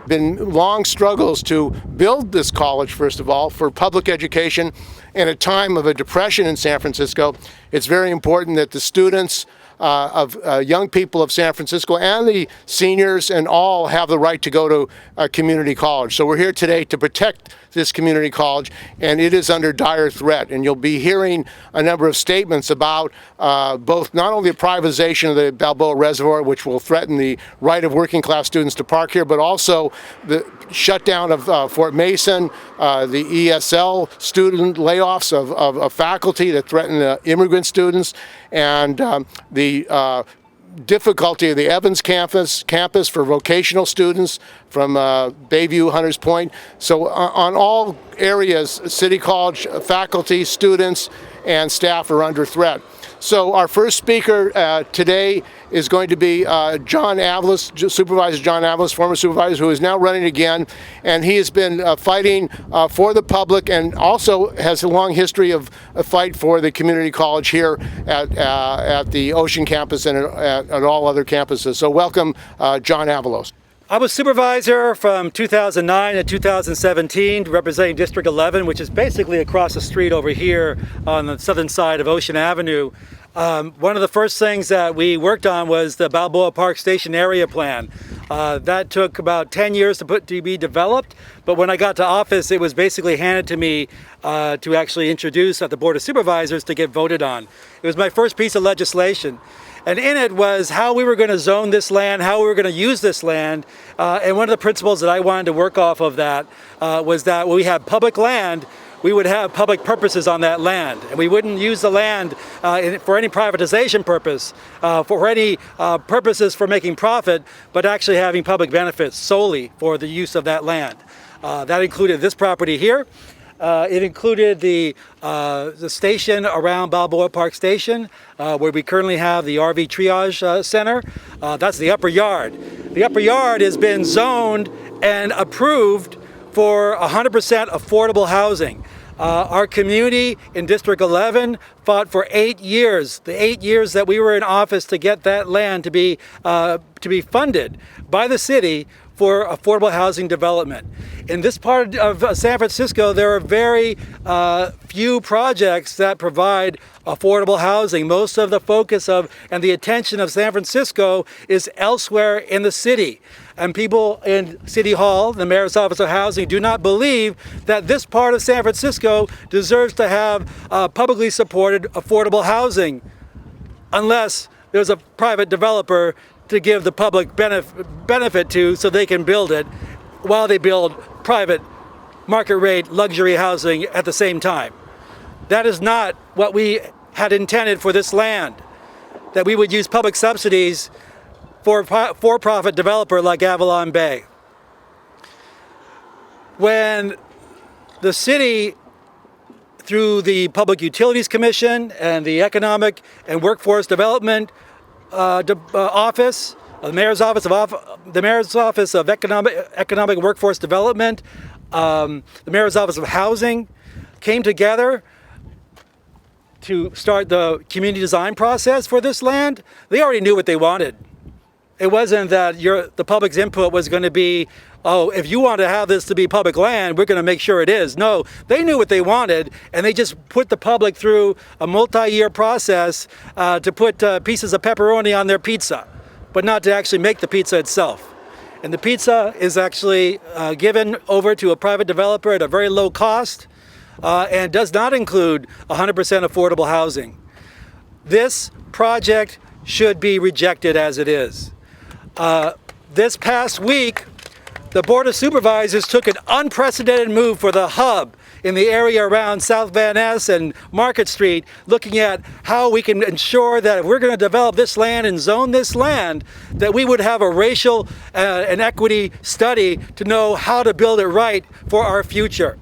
been long struggles to build this college, first of all, for public education. In a time of a depression in San Francisco, it's very important that the students of young people of San Francisco and the seniors and all have the right to go to a community college. So we're here today to protect this community college, and it is under dire threat. And you'll be hearing a number of statements about both not only the privatization of the Balboa Reservoir, which will threaten the right of working class students to park here, but also the shutdown of Fort Mason, the ESL student layoffs of faculty that threaten immigrant students, and the difficulty of the Evans campus for vocational students from Bayview, Hunters Point. So on all areas, City College faculty, students, and staff are under threat. So our first speaker today is going to be John Avalos, Supervisor John Avalos, former supervisor, who is now running again, and he has been fighting for the public and also has a long history of a fight for the community college here at the Ocean campus and at all other campuses. So welcome, John Avalos. I was supervisor from 2009 to 2017, representing District 11, which is basically across the street over here on the southern side of Ocean Avenue. One of the first things that we worked on was the Balboa Park Station area plan. That took about 10 years to be developed, but when I got to office, it was basically handed to me to actually introduce at the Board of Supervisors to get voted on. It was my first piece of legislation. And in it was how we were going to zone this land, how we were going to use this land. And one of the principles that I wanted to work off of that was that when we have public land, we would have public purposes on that land. And we wouldn't use the land for any privatization purpose, for any purposes for making profit, but actually having public benefits solely for the use of that land. That included this property here. It included the station around Balboa Park Station, where we currently have the RV triage center. That's the upper yard. The upper yard has been zoned and approved for 100% affordable housing. Our community in District 11 fought for 8 years, the 8 years that we were in office, to get that land to be funded by the city for affordable housing development. In this part of San Francisco, there are very few projects that provide affordable housing. Most of the focus of and the attention of San Francisco is elsewhere in the city. And people in City Hall, the Mayor's Office of Housing, do not believe that this part of San Francisco deserves to have publicly supported affordable housing unless there's a private developer to give the public benefit to, so they can build it while they build private market rate luxury housing at the same time. That is not what we had intended for this land, that we would use public subsidies for a for-profit developer like Avalon Bay. When the city, through the Public Utilities Commission and the Economic and Workforce Development Office, the Mayor's Office of Economic Workforce Development, the Mayor's Office of Housing, came together to start the community design process for this land, they already knew what they wanted. It wasn't that the public's input was going to be, oh, if you want to have this to be public land, we're going to make sure it is. No, they knew what they wanted, and they just put the public through a multi-year process to put pieces of pepperoni on their pizza, but not to actually make the pizza itself. And the pizza is actually given over to a private developer at a very low cost and does not include 100% affordable housing. This project should be rejected as it is. This past week, the Board of Supervisors took an unprecedented move for the hub in the area around South Van Ness and Market Street, looking at how we can ensure that if we're going to develop this land and zone this land, that we would have a racial and equity study to know how to build it right for our future.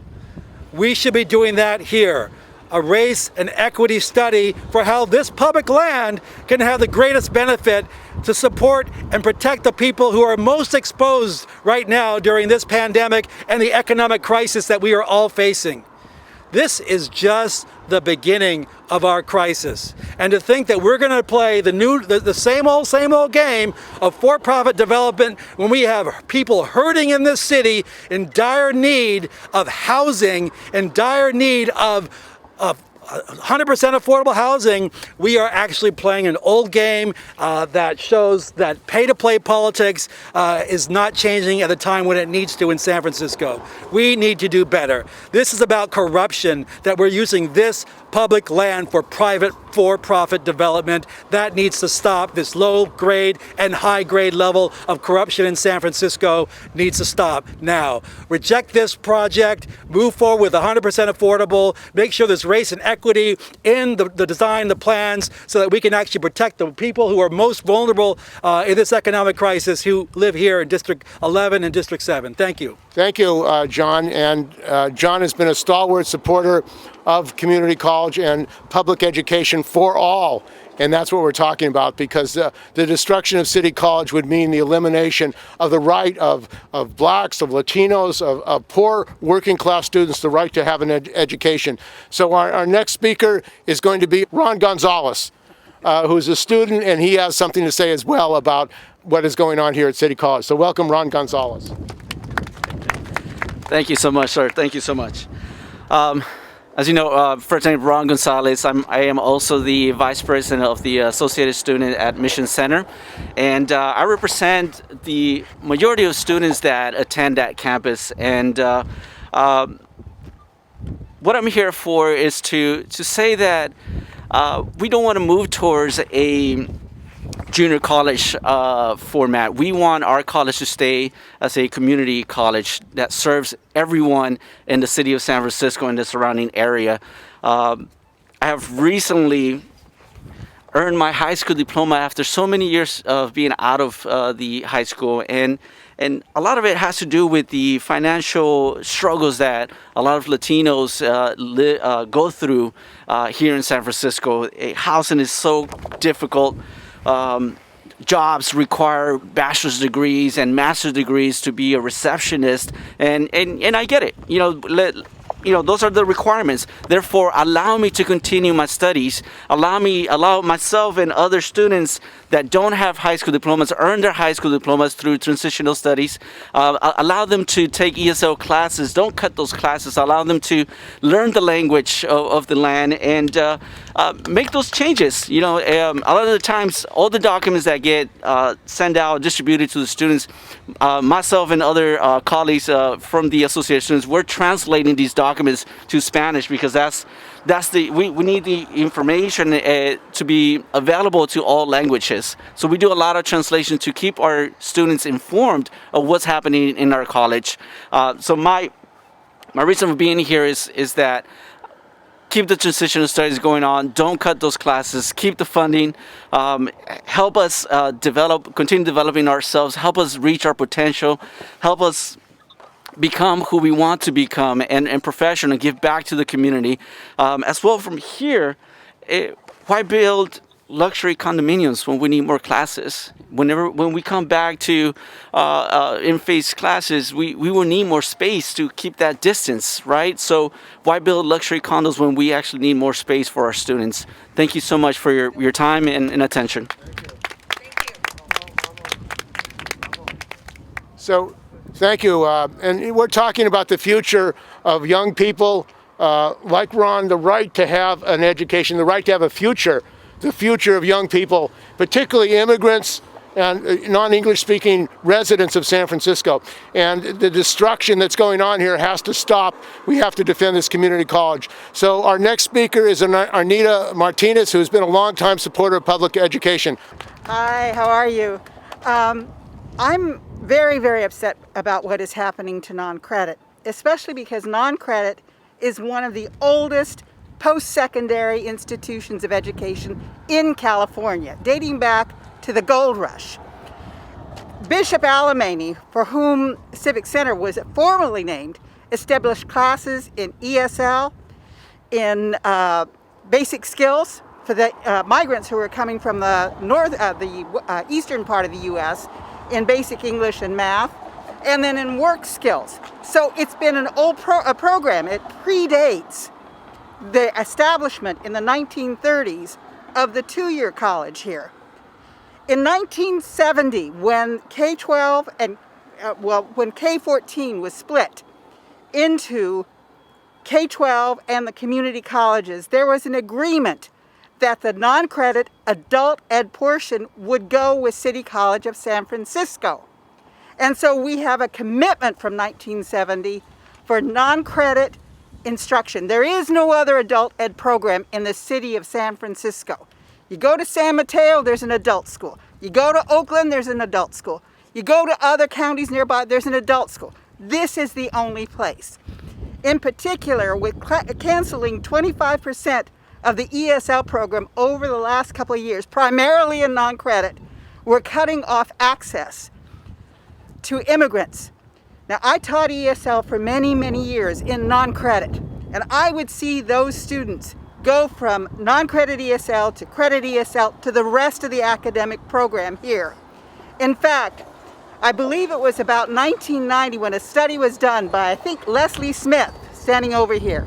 We should be doing that here. A race and equity study for how this public land can have the greatest benefit to support and protect the people who are most exposed right now during this pandemic and the economic crisis that we are all facing. This is just the beginning of our crisis. And to think that we're going to play the same old game of for-profit development when we have people hurting in this city in dire need of housing, in dire need of 100% affordable housing, we are actually playing an old game that shows that pay-to-play politics is not changing at the time when it needs to in San Francisco. We need to do better. This is about corruption, that we're using this public land for private for-profit development. That needs to stop. This low-grade and high-grade level of corruption in San Francisco needs to stop now. Reject this project, move forward with 100% affordable, make sure there's race and equity in the design, the plans, so that we can actually protect the people who are most vulnerable in this economic crisis who live here in District 11 and District 7. Thank you. Thank you, John. And John has been a stalwart supporter of community college and public education for all. And that's what we're talking about, because the destruction of City College would mean the elimination of the right of blacks, of Latinos, of poor working class students, the right to have an education. So our next speaker is going to be Ron Gonzalez, who's a student, and he has something to say as well about what is going on here at City College. So welcome, Ron Gonzalez. Thank you so much, sir. Thank you so much. As you know, first name Ron Gonzalez. I am also the vice president of the Associated Student at Mission Center, and I represent the majority of students that attend that campus. And what I'm here for is to say that we don't want to move towards a junior college format. We want our college to stay as a community college that serves everyone in the city of San Francisco and the surrounding area. I have recently earned my high school diploma after so many years of being out of the high school, and a lot of it has to do with the financial struggles that a lot of Latinos go through here in San Francisco. Housing is so difficult. Jobs require bachelor's degrees and master's degrees to be a receptionist, and I get it. Those are the requirements. Therefore, allow me to continue my studies. Allow myself and other students that don't have high school diplomas earn their high school diplomas through transitional studies. Allow them to take ESL classes. Don't cut those classes. Allow them to learn the language of the land and make those changes. A lot of the times, all the documents that get sent out, distributed to the students, myself and other colleagues from the Associated Students, we're translating these documents to Spanish, because we need the information to be available to all languages. So we do a lot of translation to keep our students informed of what's happening in our college. So my reason for being here is that keep the transitional studies going on. Don't cut those classes. Keep the funding. Help us continue developing ourselves. Help us reach our potential. Help us become who we want to become and professional and give back to the community. As well, from here, why build luxury condominiums when we need more classes? When we come back to in-phase classes, we will need more space to keep that distance, right? So why build luxury condos when we actually need more space for our students? Thank you so much for your time and attention. So, thank you. And we're talking about the future of young people like Ron, the right to have an education, the right to have a future, the future of young people, particularly immigrants and non-English speaking residents of San Francisco. And the destruction that's going on here has to stop. We have to defend this community college. So our next speaker is Anita Martinez, who's been a longtime supporter of public education. Hi, how are you? I'm very, very upset about what is happening to non-credit, especially because non-credit is one of the oldest post-secondary institutions of education in California, dating back to the gold rush. Bishop Elimination, for whom Civic Center was formerly named, established classes in ESL, in basic skills for the migrants who were coming from the eastern part of the U.S., in basic English and math, and then in work skills. So it's been an old program. It predates the establishment in the 1930s of the two-year college here. In 1970, when K-12 and, when K-14 was split into K-12 and the community colleges, there was an agreement that the non-credit adult ed portion would go with City College of San Francisco. And so we have a commitment from 1970 for non-credit instruction. There is no other adult ed program in the city of San Francisco. You go to San Mateo, there's an adult school. You go to Oakland, there's an adult school. You go to other counties nearby, there's an adult school. This is the only place. In particular, with canceling 25% of the ESL program over the last couple of years, primarily in non-credit, we're cutting off access to immigrants. Now, I taught ESL for many, many years in non-credit, and I would see those students go from non-credit ESL to credit ESL to the rest of the academic program here. In fact, I believe it was about 1990 when a study was done by, I think, Leslie Smith, standing over here,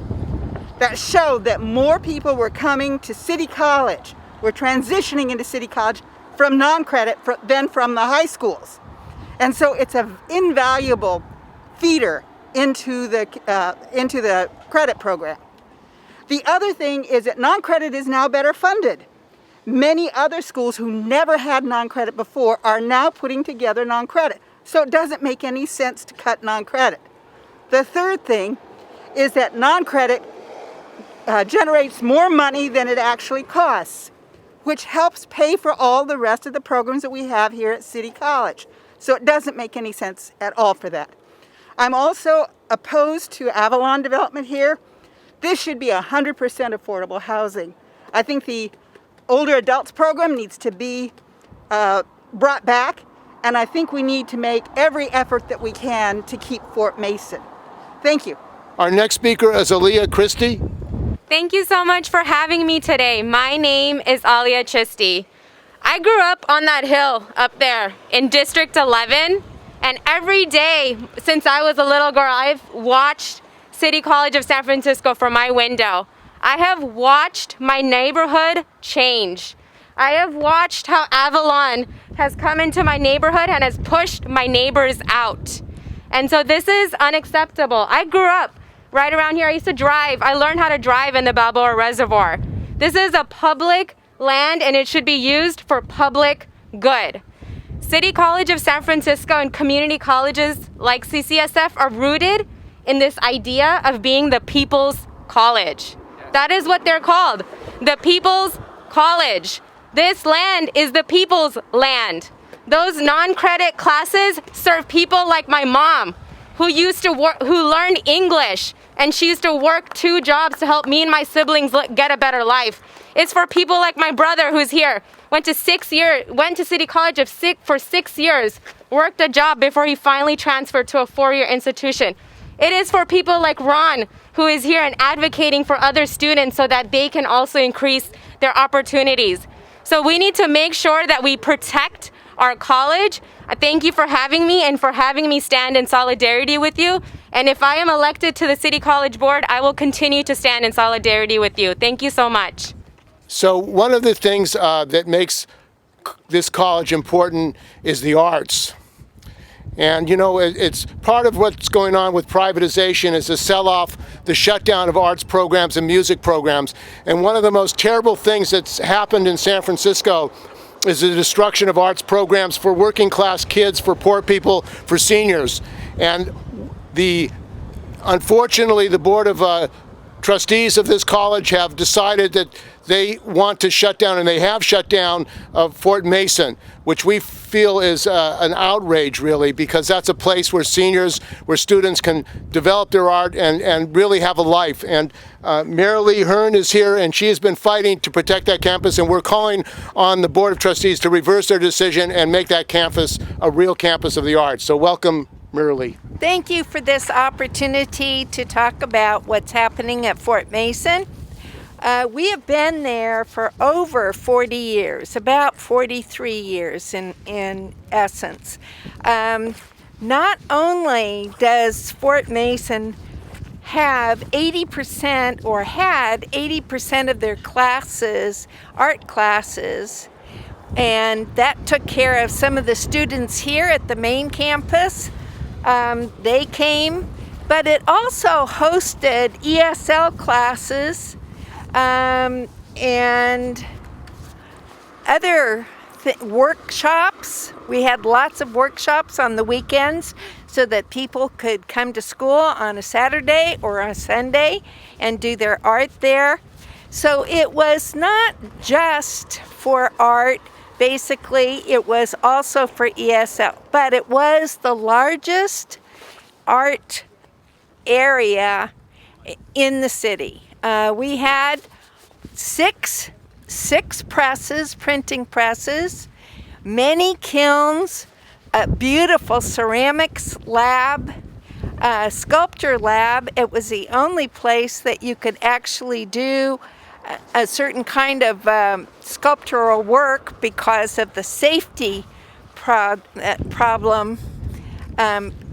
that showed that more people were coming to City College, were transitioning into City College from non-credit than from the high schools. And so it's an invaluable feeder into the credit program. The other thing is that non-credit is now better funded. Many other schools who never had non-credit before are now putting together non-credit. So it doesn't make any sense to cut non-credit. The third thing is that non-credit generates more money than it actually costs, which helps pay for all the rest of the programs that we have here at City College. So it doesn't make any sense at all for that. I'm also opposed to Avalon development here. This should be 100% affordable housing. I think the older adults program needs to be brought back, and I think we need to make every effort that we can to keep Fort Mason. Thank you. Our next speaker is Aaliyah Christie. Thank you so much for having me today. My name is Aaliyah Christie. I grew up on that hill up there in District 11, and every day since I was a little girl, I've watched City College of San Francisco from my window. I have watched my neighborhood change. I have watched how Avalon has come into my neighborhood and has pushed my neighbors out. And so this is unacceptable. I grew up right around here. I used to drive. I learned how to drive in the Balboa Reservoir. This is a public land and it should be used for public good. City College of San Francisco and community colleges like CCSF are rooted in this idea of being the people's college. That is what they're called, the people's college. This land is the people's land. Those non-credit classes serve people like my mom, who learned English, and she used to work 2 jobs to help me and my siblings get a better life. It's for people like my brother who's here, went to City College for 6 years, worked a job before he finally transferred to a 4-year institution. It is for people like Ron, who is here and advocating for other students so that they can also increase their opportunities. So we need to make sure that we protect our college. I thank you for having me and for having me stand in solidarity with you. And if I am elected to the City College Board, I will continue to stand in solidarity with you. Thank you so much. So one of the things that makes this college important is the arts. And you know, it's part of what's going on with privatization is the sell-off, the shutdown of arts programs and music programs. And one of the most terrible things that's happened in San Francisco is the destruction of arts programs for working class kids, for poor people, for seniors. And unfortunately, the Board of Trustees of this college have decided that they want to shut down, and they have shut down Fort Mason, which we feel is an outrage, really, because that's a place where students can develop their art and really have a life. And Mary Lee Hearn is here, and she has been fighting to protect that campus, and we're calling on the Board of Trustees to reverse their decision and make that campus a real campus of the arts. So welcome, Mary Lee. Thank you for this opportunity to talk about what's happening at Fort Mason. We have been there for over 40 years, about 43 years in essence. Not only does Fort Mason have 80% or had 80% of their classes, art classes, and that took care of some of the students here at the main campus. They came, but it also hosted ESL classes and other workshops. We had lots of workshops on the weekends so that people could come to school on a Saturday or a Sunday and do their art there. So it was not just for art. Basically, it was also for ESL, but it was the largest art area in the city. We had six presses, printing presses, many kilns, a beautiful ceramics lab, sculpture lab. It was the only place that you could actually do a certain kind of sculptural work because of the safety problem.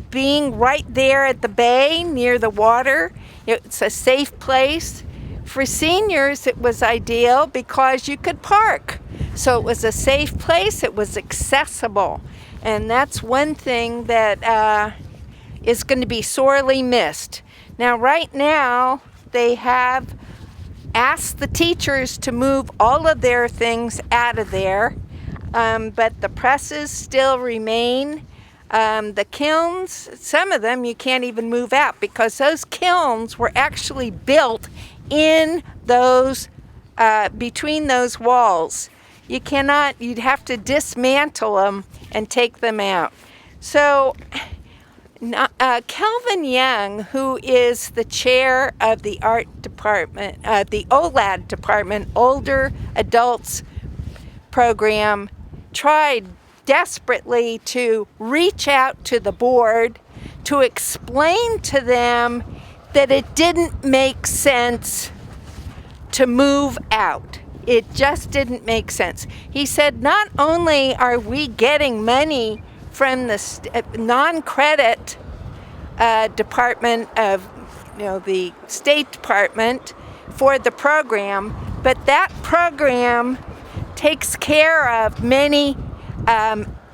Being right there at the bay near the water, it's a safe place. For seniors, it was ideal because you could park. So it was a safe place, it was accessible. And that's one thing that is going to be sorely missed. Now, right now, they have asked the teachers to move all of their things out of there, but the presses still remain. The kilns, some of them you can't even move out because those kilns were actually built in those, between those walls. You'd have to dismantle them and take them out. So Kelvin Young, who is the chair of the art department, the OLAD department, Older Adults Program, tried desperately to reach out to the board to explain to them that it didn't make sense to move out. It just didn't make sense. He said, not only are we getting money from the non-credit department of, the State Department for the program, but that program takes care of many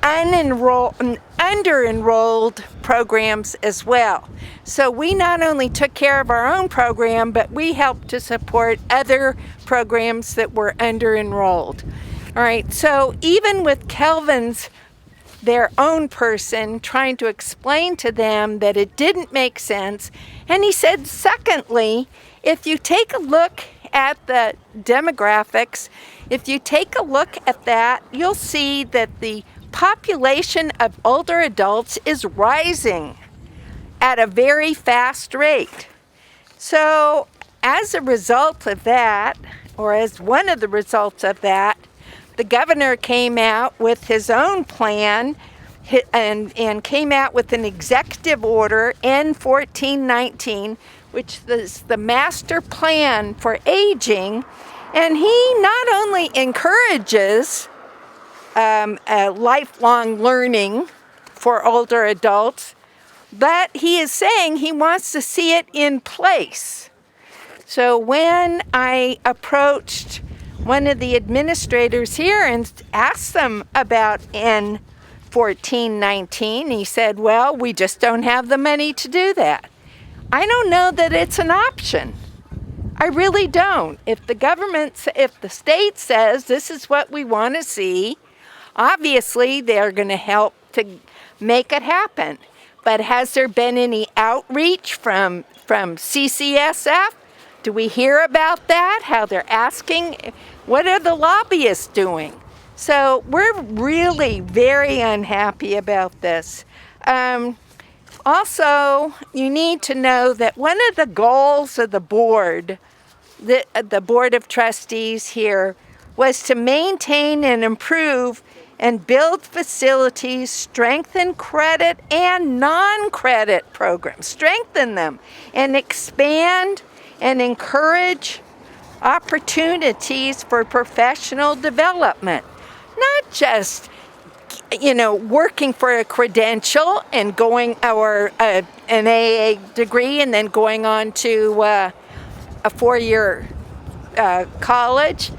under-enrolled programs as well. So we not only took care of our own program, but we helped to support other programs that were under-enrolled. All right, so even with Kelvin's, their own person, trying to explain to them that it didn't make sense, and he said, secondly, if you take a look at the demographics, if you take a look at that, you'll see that the population of older adults is rising at a very fast rate. So as a result of that, or as one of the results of that, the governor came out with his own plan and came out with an executive order, N1419, which is the master plan for aging. And he not only encourages lifelong learning for older adults, but he is saying he wants to see it in place. So when I approached one of the administrators here and asked them about N1419, he said, well, we just don't have the money to do that. I don't know that it's an option. I really don't. If the state says this is what we want to see, obviously they're going to help to make it happen. But has there been any outreach from CCSF? Do we hear about that? How they're asking? What are the lobbyists doing? So we're really very unhappy about this. Also, you need to know that one of the goals of the board, the Board of Trustees here, was to maintain and improve and build facilities, strengthen credit and non-credit programs, strengthen them, and expand and encourage opportunities for professional development. Not just working for a credential and going, or an AA degree, and then going on to a 4-year college.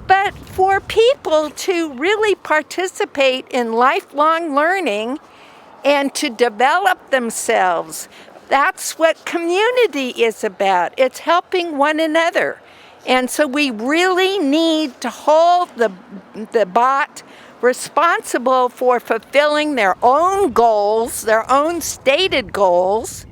But for people to really participate in lifelong learning and to develop themselves, that's what community is about. It's helping one another. And so we really need to hold the bot responsible for fulfilling their own goals, their own stated goals,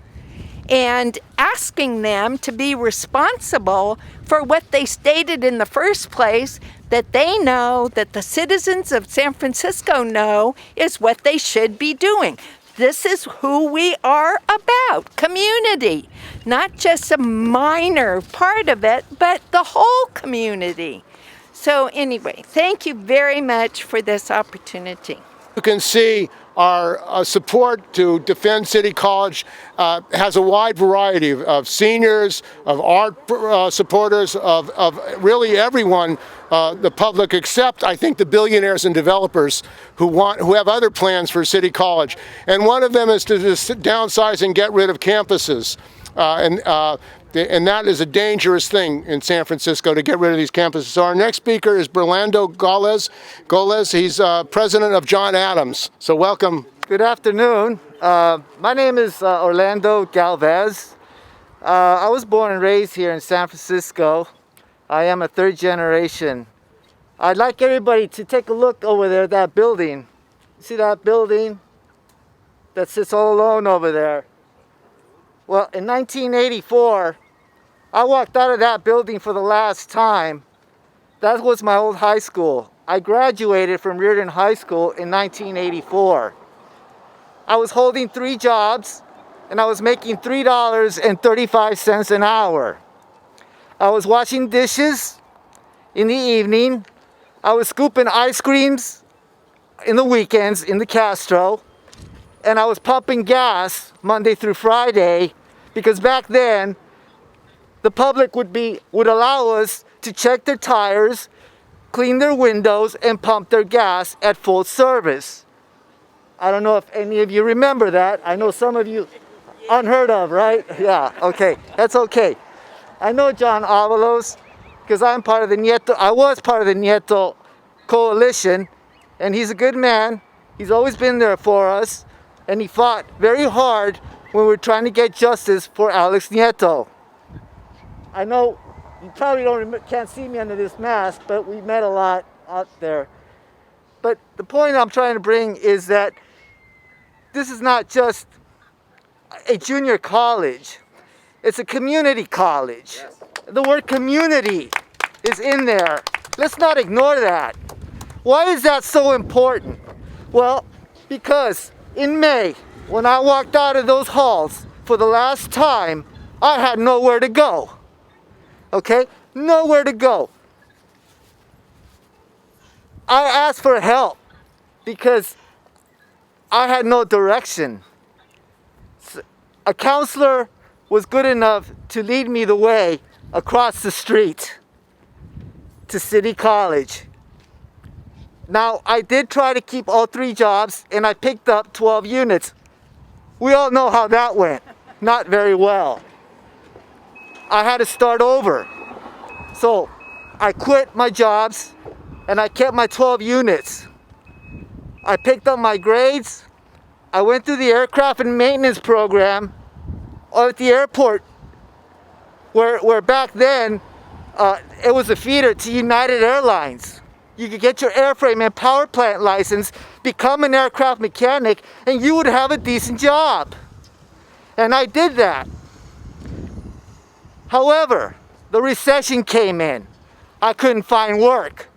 and asking them to be responsible for what they stated in the first place, that they know, that the citizens of San Francisco know is what they should be doing. This is who we are about, community. Not just a minor part of it, but the whole community. So anyway, thank you very much for this opportunity. You can see our support to defend City College has a wide variety of seniors, of art supporters, of really everyone, the public, except I think the billionaires and developers who have other plans for City College. And one of them is to downsize and get rid of campuses. And that is a dangerous thing in San Francisco, to get rid of these campuses. So our next speaker is Orlando Goles. He's president of John Adams. So welcome. Good afternoon. My name is Orlando Galvez. I was born and raised here in San Francisco. I am a third generation. I'd like everybody to take a look over there at that building. See that building that sits all alone over there? Well, in 1984, I walked out of that building for the last time. That was my old high school. I graduated from Reardon High School in 1984. I was holding 3 jobs, and I was making $3.35 an hour. I was washing dishes in the evening. I was scooping ice creams in the weekends in the Castro. And I was pumping gas Monday through Friday, because back then the public would allow us to check their tires, clean their windows, and pump their gas at full service. I don't know if any of you remember that. I know some of you, unheard of, right? Yeah, okay, that's okay. I know John Avalos because I was part of the Nieto coalition, and he's a good man. He's always been there for us. And he fought very hard when we were trying to get justice for Alex Nieto. I know you probably can't see me under this mask, but we met a lot out there. But the point I'm trying to bring is that this is not just a junior college. It's a community college. Yes. The word community is in there. Let's not ignore that. Why is that so important? Well, because in May, when I walked out of those halls for the last time, I had nowhere to go. Okay? Nowhere to go. I asked for help because I had no direction. A counselor was good enough to lead me the way across the street to City College. Now, I did try to keep all 3 jobs, and I picked up 12 units. We all know how that went. Not very well. I had to start over. So, I quit my jobs, and I kept my 12 units. I picked up my grades. I went through the aircraft and maintenance program at the airport, where back then, it was a feeder to United Airlines. You could get your airframe and power plant license, become an aircraft mechanic, and you would have a decent job. And I did that. However, the recession came in. I couldn't find work.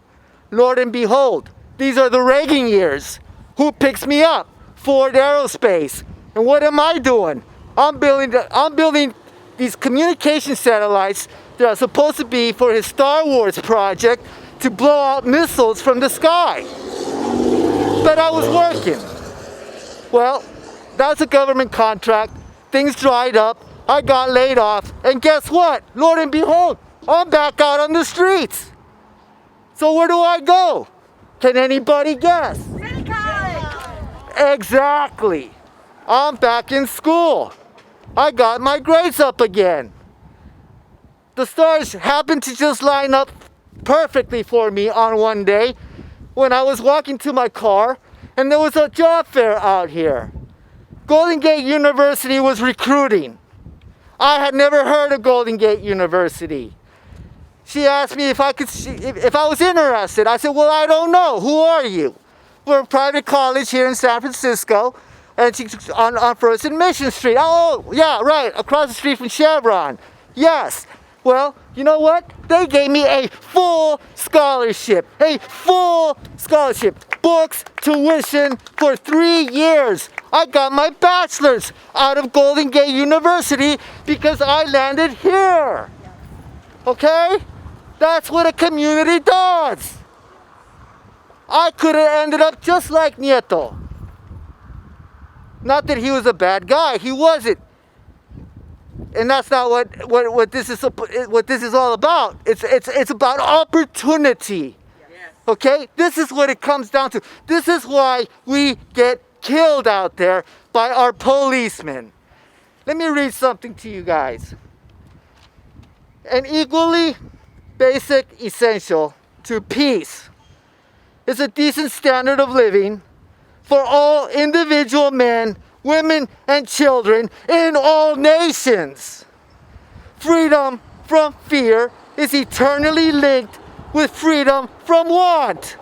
Lord and behold, these are the Reagan years. Who picks me up? Ford Aerospace. And what am I doing? I'm building these communication satellites that are supposed to be for his Star Wars project, to blow out missiles from the sky. But I was working. Well, that's a government contract. Things dried up. I got laid off. And guess what? Lord and behold, I'm back out on the streets. So where do I go? Can anybody guess? City College! Exactly. I'm back in school. I got my grades up again. The stars happened to just line up perfectly for me on one day when I was walking to my car and there was a job fair out here. Golden Gate University was recruiting. I had never heard of Golden Gate University. She asked me if I was interested. I said, well, I don't know. Who are you? We're a private college here in San Francisco, and she's on First and Mission Street. Oh, yeah, right, across the street from Chevron. Yes. Well, you know what? They gave me a full scholarship. Books, tuition for 3 years. I got my bachelor's out of Golden Gate University because I landed here. Okay? That's what a community does. I could have ended up just like Nieto. Not that he was a bad guy, he wasn't. And that's not what this is all about. It's about opportunity. Okay? This is what it comes down to. This is why we get killed out there by our policemen. Let me read something to you guys. An equally basic essential to peace is a decent standard of living for all individual men, women, and children in all nations. Freedom from fear is eternally linked with freedom from want.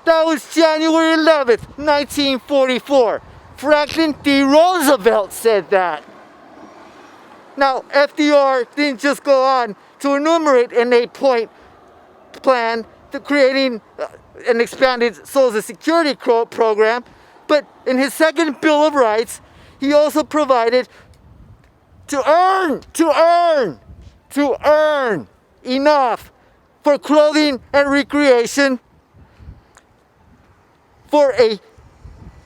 That was January 11th, 1944. Franklin D. Roosevelt said that. Now, FDR didn't just go on to enumerate an 8-point plan to creating an expanded Social Security program, but in his second Bill of Rights, he also provided to earn enough for clothing and recreation, for a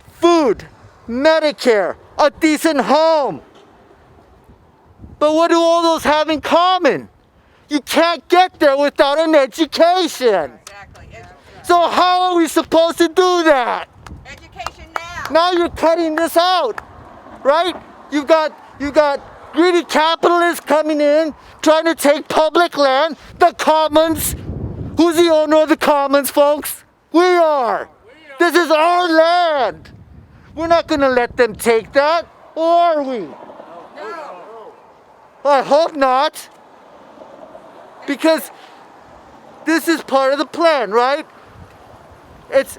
food, Medicare, a decent home. But what do all those have in common? You can't get there without an education. Exactly. So how are we supposed to do that? Education now. Now you're cutting this out, right? You've got greedy capitalists coming in, trying to take public land, the commons. Who's the owner of the commons, folks? We are. This is our land. We're not going to let them take that, or are we? No. I hope not. Because this is part of the plan, right? It's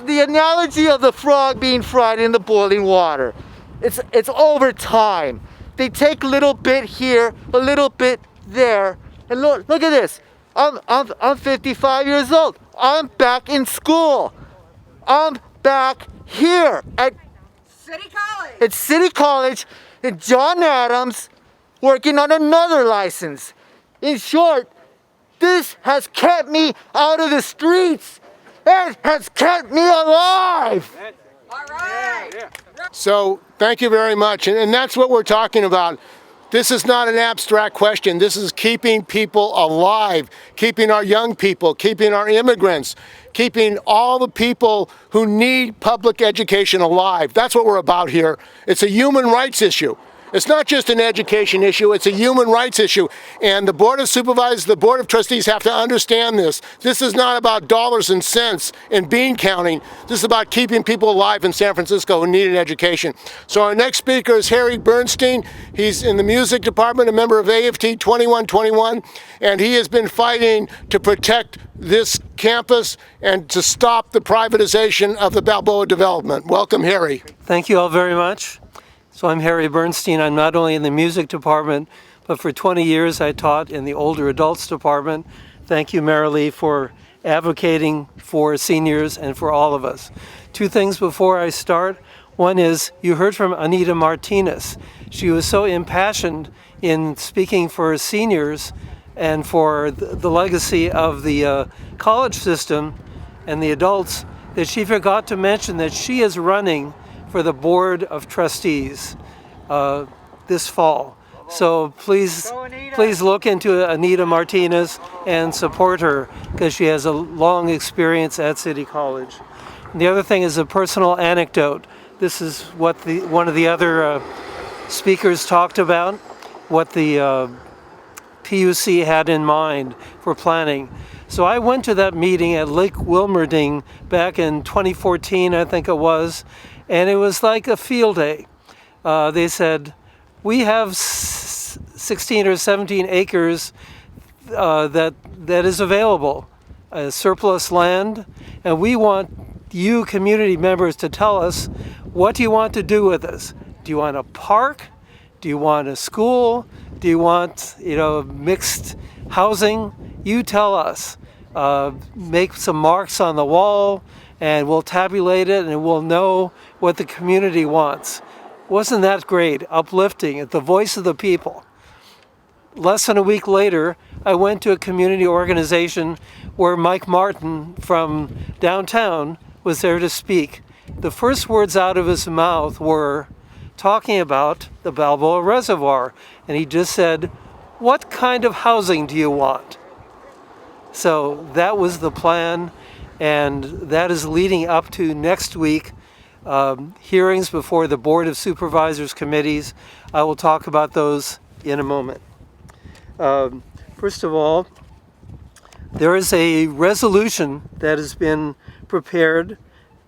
the analogy of the frog being fried in the boiling water. It's over time. They take a little bit here, a little bit there, and look at this. I'm 55 years old. I'm back in school. I'm back here at City College. It's City College in John Adams, working on another license. In short, this has kept me out of the streets. It has kept me alive. All right. So thank you very much. And that's what we're talking about. This is not an abstract question. This is keeping people alive, keeping our young people, keeping our immigrants, keeping all the people who need public education alive. That's what we're about here. It's a human rights issue. It's not just an education issue, it's a human rights issue. And the Board of Supervisors, the Board of Trustees have to understand this. This is not about dollars and cents and bean counting. This is about keeping people alive in San Francisco who need an education. So our next speaker is Harry Bernstein. He's in the music department, a member of AFT 2121, and he has been fighting to protect this campus and to stop the privatization of the Balboa development. Welcome, Harry. Thank you all very much. So I'm Harry Bernstein. I'm not only in the music department, but for 20 years I taught in the older adults department. Thank you, Marilee, for advocating for seniors and for all of us. Two things before I start. One is, you heard from Anita Martinez. She was so impassioned in speaking for seniors and for the legacy of the college system and the adults that she forgot to mention that she is running for the Board of Trustees this fall. So please look into Anita Martinez and support her because she has a long experience at City College. And the other thing is a personal anecdote. This is what one of the other speakers talked about, what the PUC had in mind for planning. So I went to that meeting at Lake Wilmerding back in 2014, I think it was, and it was like a field day. They said, we have 16 or 17 acres that is available, surplus land, and we want you community members to tell us, what do you want to do with this? Do you want a park? Do you want a school? Do you want, mixed housing? You tell us. Make some marks on the wall, and we'll tabulate it, and we'll know what the community wants. Wasn't that great? Uplifting, at the voice of the people. Less than a week later, I went to a community organization where Mike Martin from downtown was there to speak. The first words out of his mouth were talking about the Balboa Reservoir, and he just said, what kind of housing do you want? So that was the plan, and that is leading up to next week, hearings before the Board of Supervisors committees. I will talk about those in a moment. First of all, there is a resolution that has been prepared,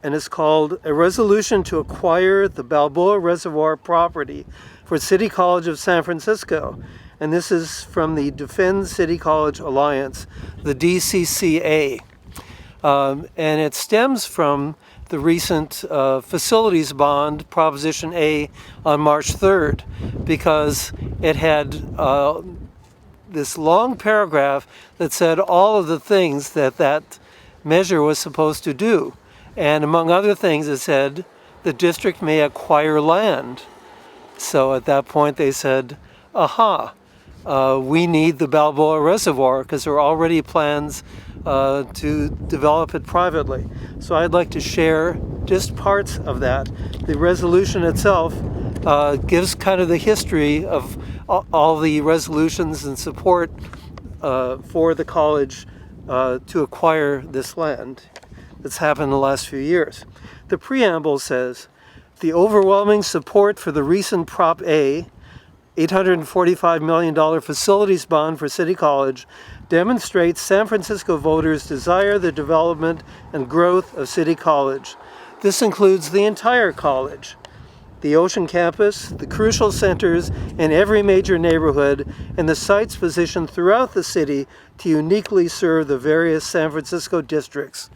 and it's called a resolution to acquire the Balboa Reservoir property for City College of San Francisco. And this is from the Defend City College Alliance, the DCCA. And it stems from the recent facilities bond, Proposition A, on March 3rd, because it had this long paragraph that said all of the things that measure was supposed to do. And among other things, it said the district may acquire land. So at that point they said, we need the Balboa Reservoir because there are already plans to develop it privately. So I'd like to share just parts of that. The resolution itself gives kind of the history of all the resolutions and support for the college to acquire this land that's happened in the last few years. The preamble says, the overwhelming support for the recent Prop A, $845 million facilities bond for City College, demonstrates San Francisco voters desire the development and growth of City College. This includes the entire college, the Ocean Campus, the crucial centers in every major neighborhood, and the sites positioned throughout the city to uniquely serve the various San Francisco districts.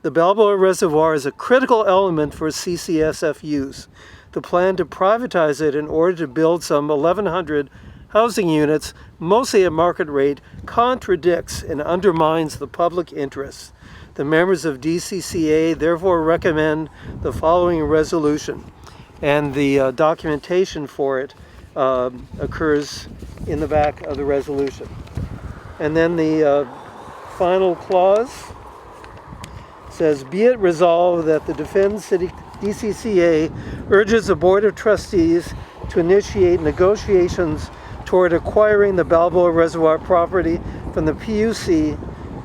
The Balboa Reservoir is a critical element for CCSF use. The plan to privatize it in order to build some 1,100 housing units, mostly at market rate, contradicts and undermines the public interest. The members of DCCA therefore recommend the following resolution, and the documentation for it occurs in the back of the resolution. And then the final clause says, be it resolved that the Defend City DCCA urges the Board of Trustees to initiate negotiations toward acquiring the Balboa Reservoir property from the PUC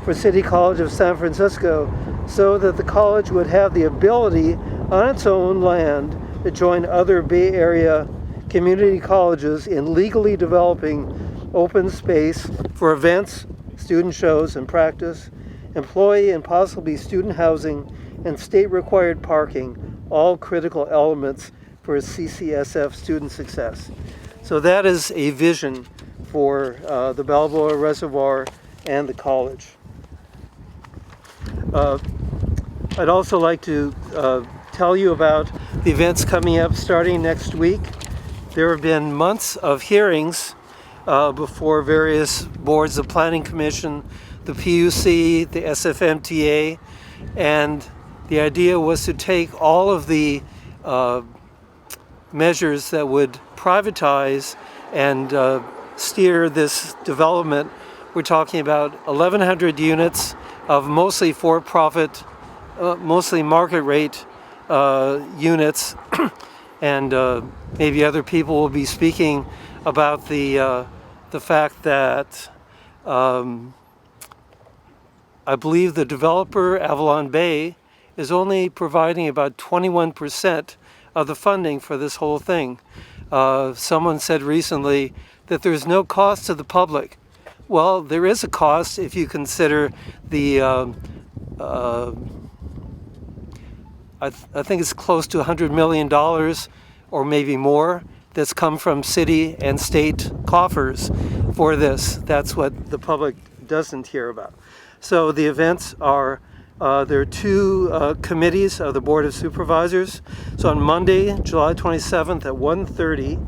for City College of San Francisco so that the college would have the ability on its own land to join other Bay Area community colleges in legally developing open space for events, student shows and practice, employee and possibly student housing, and state-required parking, all critical elements for CCSF student success. So that is a vision for the Balboa Reservoir and the college. I'd also like to tell you about the events coming up starting next week. There have been months of hearings before various boards, the Planning Commission, the PUC, the SFMTA, and the idea was to take all of the measures that would privatize and steer this development. We're talking about 1,100 units of mostly for-profit, mostly market rate units, and maybe other people will be speaking about the fact that I believe the developer, Avalon Bay, is only providing about 21% of the funding for this whole thing. Someone said recently that there's no cost to the public. Well, there is a cost if you consider the, I think it's close to $100 million or maybe more that's come from city and state coffers for this. That's what the public doesn't hear about. So the events are, there are two committees of the Board of Supervisors. So on Monday, July 27th at 1:30,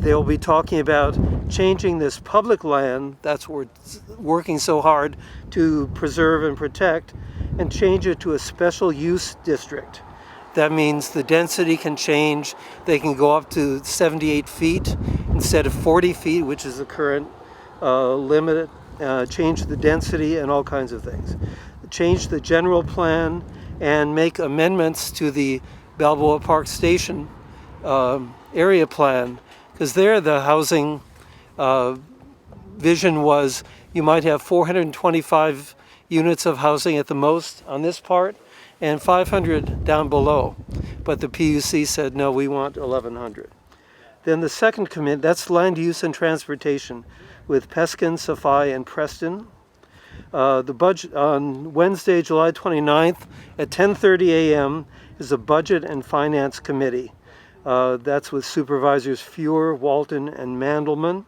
they'll be talking about changing this public land, that's what we're working so hard to preserve and protect, and change it to a special use district. That means the density can change. They can go up to 78 feet instead of 40 feet, which is the current limit. Change the density and all kinds of things. Change the general plan and make amendments to the Balboa Park Station area plan, because there the housing vision was you might have 425 units of housing at the most on this part and 500 down below. But the PUC said, no, we want 1,100. Then the second committee, that's land use and transportation with Peskin, Safai, and Preston. The budget on Wednesday, July 29th at 10:30 a.m. is a Budget and Finance Committee. That's with Supervisors Feuer, Walton, and Mandelman.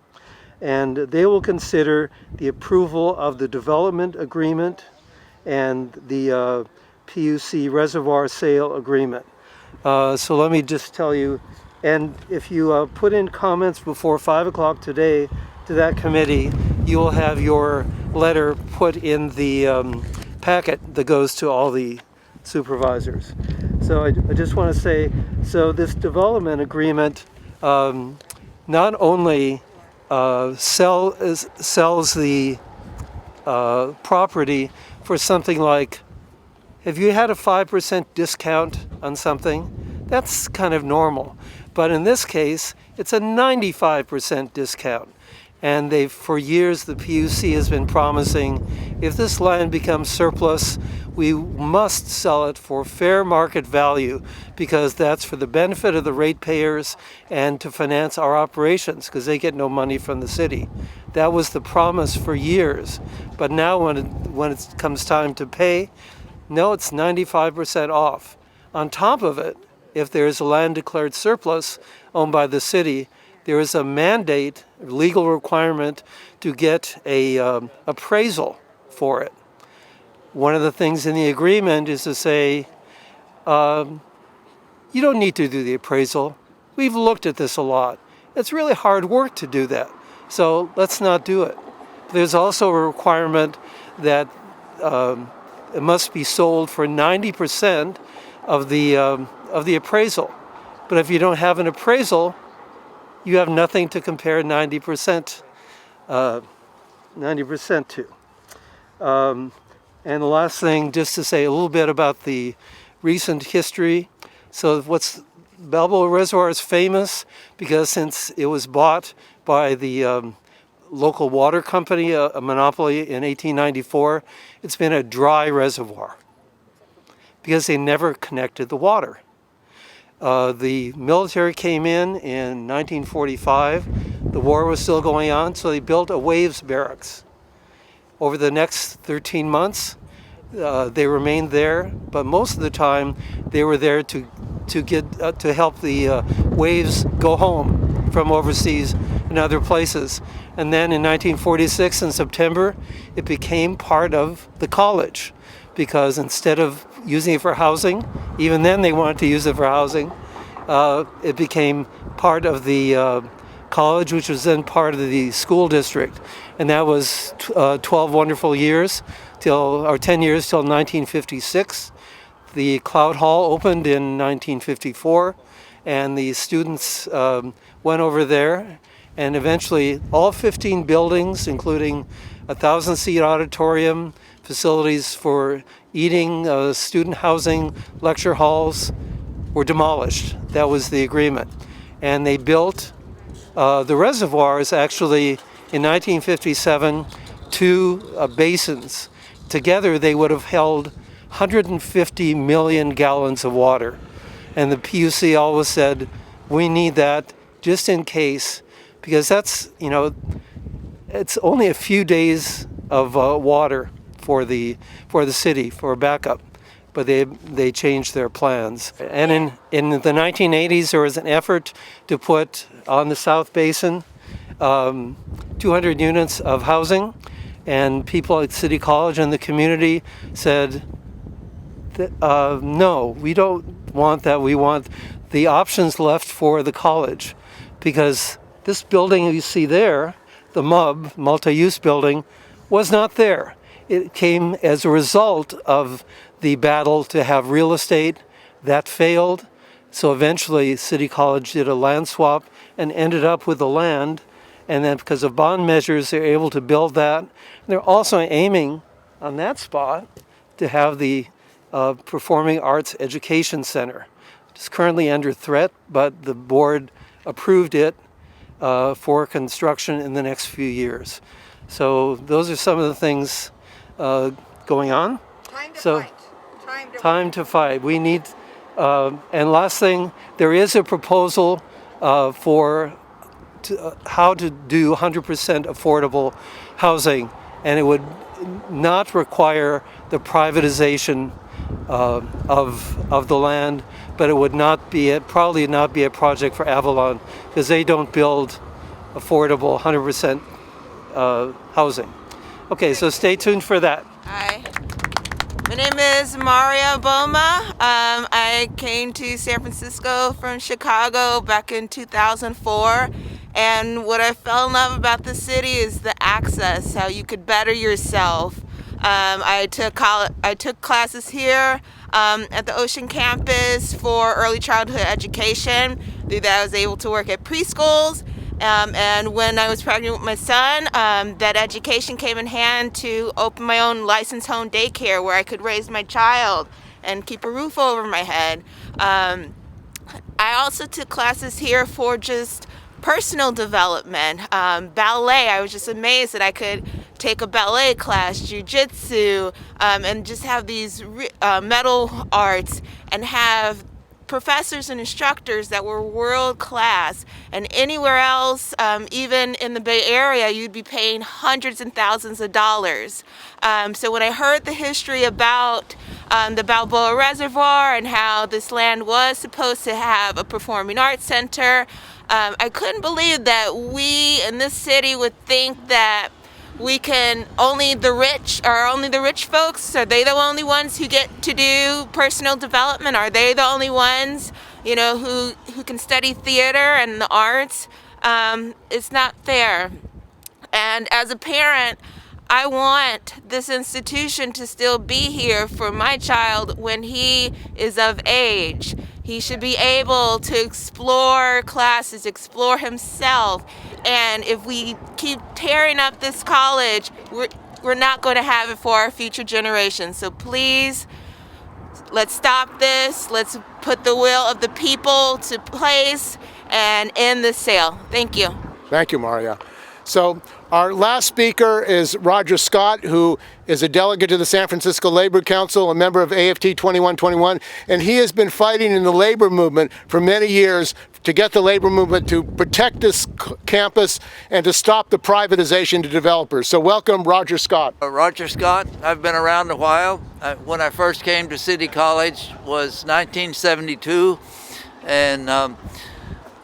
And they will consider the approval of the development agreement and the PUC reservoir sale agreement. So let me just tell you, and if you put in comments before 5 o'clock today to that committee, you will have your letter put in the packet that goes to all the supervisors. So I just want to say, so this development agreement not only sells the property for something like, if you had a 5% discount on something, that's kind of normal. But in this case, it's a 95% discount. And for years, the PUC has been promising, if this land becomes surplus, we must sell it for fair market value, because that's for the benefit of the ratepayers and to finance our operations, because they get no money from the city. That was the promise for years. But now when it comes time to pay, no, it's 95% off. On top of it, if there is a land declared surplus owned by the city, there is a mandate, legal requirement, to get a appraisal for it. One of the things in the agreement is to say, you don't need to do the appraisal. We've looked at this a lot. It's really hard work to do that, so let's not do it. There's also a requirement that it must be sold for 90% of the appraisal. But if you don't have an appraisal, you have nothing to compare 90% to. And the last thing, just to say a little bit about the recent history. So Balboa Reservoir is famous because since it was bought by the local water company, a monopoly, in 1894, it's been a dry reservoir because they never connected the water. The military came in 1945. The war was still going on, so they built a waves barracks. Over the next 13 months, they remained there, but most of the time they were there to help the waves go home from overseas and other places. And then in 1946, in September, it became part of the college, because instead of using it for housing, even then they wanted to use it for housing, it became part of the college, which was then part of the school district. And that was 12 wonderful years, 10 years till 1956. The Cloud Hall opened in 1954, and the students went over there, and eventually all 15 buildings, including a 1,000-seat auditorium, facilities for eating, student housing, lecture halls, were demolished. That was the agreement. And they built the reservoirs, actually, in 1957, two basins. Together, they would have held 150 million gallons of water. And the PUC always said, we need that just in case, because that's, it's only a few days of water for the city for backup, but they changed their plans. And in the 1980s, there was an effort to put on the South Basin 200 units of housing, and people at City College and the community said, no, we don't want that. We want the options left for the college, because this building you see there, the MUB, multi-use building, was not there. It came as a result of the battle to have real estate. That failed. So eventually City College did a land swap and ended up with the land. And then because of bond measures, they're able to build that. And they're also aiming on that spot to have the Performing Arts Education Center. It's currently under threat, but the board approved it for construction in the next few years. So those are some of the things going on. Time to fight. We need, and last thing, there is a proposal for how to do 100% affordable housing, and it would not require the privatization of the land, but it would probably not be a project for Avalon, because they don't build affordable 100% housing. Okay, so stay tuned for that. Hi, my name is Maria Boma. I came to San Francisco from Chicago back in 2004. And what I fell in love about the city is the access, how you could better yourself. I took classes here at the Ocean campus for early childhood education. Through that, I was able to work at preschools. And when I was pregnant with my son, that education came in hand to open my own licensed home daycare where I could raise my child and keep a roof over my head. I also took classes here for just personal development, ballet. I was just amazed that I could take a ballet class, jiu-jitsu, and just have these metal arts and have professors and instructors that were world class. And anywhere else, even in the Bay Area, you'd be paying hundreds and thousands of dollars. So when I heard the history about the Balboa Reservoir and how this land was supposed to have a performing arts center, I couldn't believe that we in this city would think that we can only the rich folks, are they the only ones who get to do personal development? Are they the only ones, who can study theater and the arts? It's not fair. And as a parent, I want this institution to still be here for my child when he is of age. He should be able to explore classes, explore himself. And if we keep tearing up this college, we're not going to have it for our future generations. So please, let's stop this. Let's put the will of the people to place and end this sale. Thank you. Thank you, Maria. So our last speaker is Roger Scott, who is a delegate to the San Francisco Labor Council, a member of AFT 2121, and he has been fighting in the labor movement for many years to get the labor movement to protect this campus and to stop the privatization to developers. So welcome, Roger Scott. Roger Scott. I've been around a while. When I first came to City College was 1972, and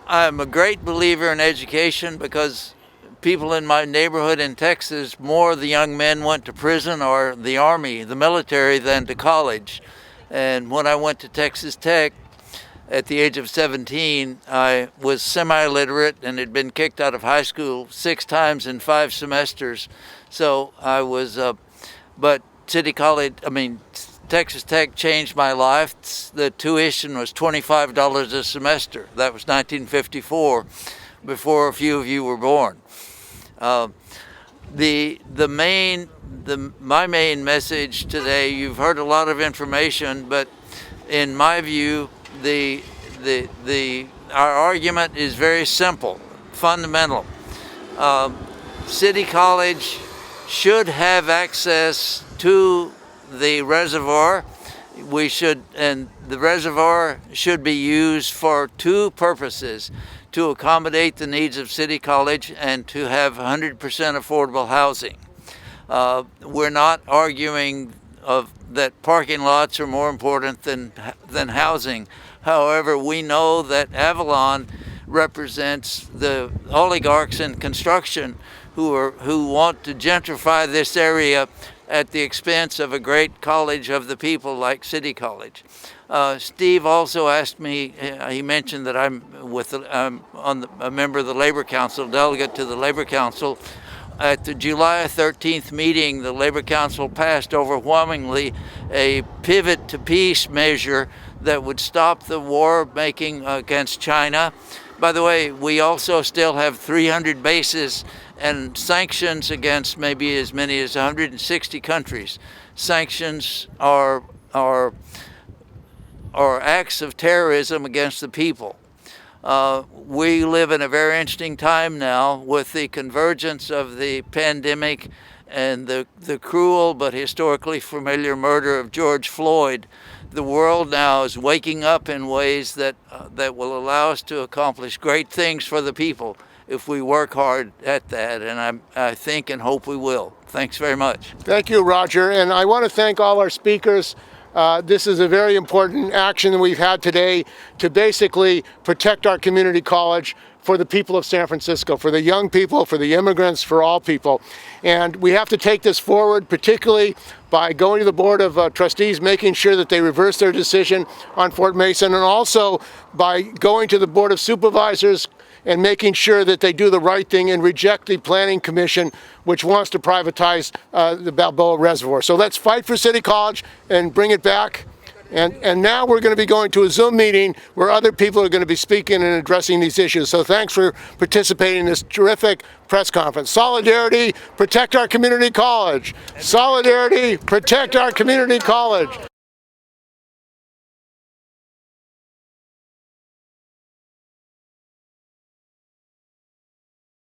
I'm a great believer in education because people in my neighborhood in Texas, more of the young men went to prison or the Army, the military, than to college. And when I went to Texas Tech at the age of 17, I was semi-literate and had been kicked out of high school 6 times in 5 semesters. So I was, but Texas Tech changed my life. The tuition was $25 a semester. That was 1954, before a few of you were born. My main message today, you've heard a lot of information, but in my view, our argument is very simple, fundamental. City College should have access to the reservoir we should, and the reservoir should be used for two purposes: to accommodate the needs of City College and to have 100% affordable housing. We're not arguing that parking lots are more important than housing. However, we know that Avalon represents the oligarchs in construction who want to gentrify this area at the expense of a great college of the people like City College. Steve also asked me, he mentioned that I'm a member of the Labor Council, delegate to the Labor Council. At the July 13th meeting, the Labor Council passed overwhelmingly a pivot to peace measure that would stop the war making against China. By the way, we also still have 300 bases and sanctions against maybe as many as 160 countries. Sanctions are acts of terrorism against the people. We live in a very interesting time now with the convergence of the pandemic and the cruel but historically familiar murder of George Floyd. The world now is waking up in ways that will allow us to accomplish great things for the people if we work hard at that, and I think and hope we will. Thanks very much. Thank you, Roger, and I want to thank all our speakers. This is a very important action that we've had today to basically protect our community college for the people of San Francisco, for the young people, for the immigrants, for all people. And we have to take this forward, particularly by going to the Board of Trustees, making sure that they reverse their decision on Fort Mason, and also by going to the Board of Supervisors and making sure that they do the right thing and reject the Planning Commission, which wants to privatize the Balboa Reservoir. So let's fight for City College and bring it back. And now we're going to be going to a Zoom meeting where other people are going to be speaking and addressing these issues. So thanks for participating in this terrific press conference. Solidarity, protect our community college. Solidarity, protect our community college.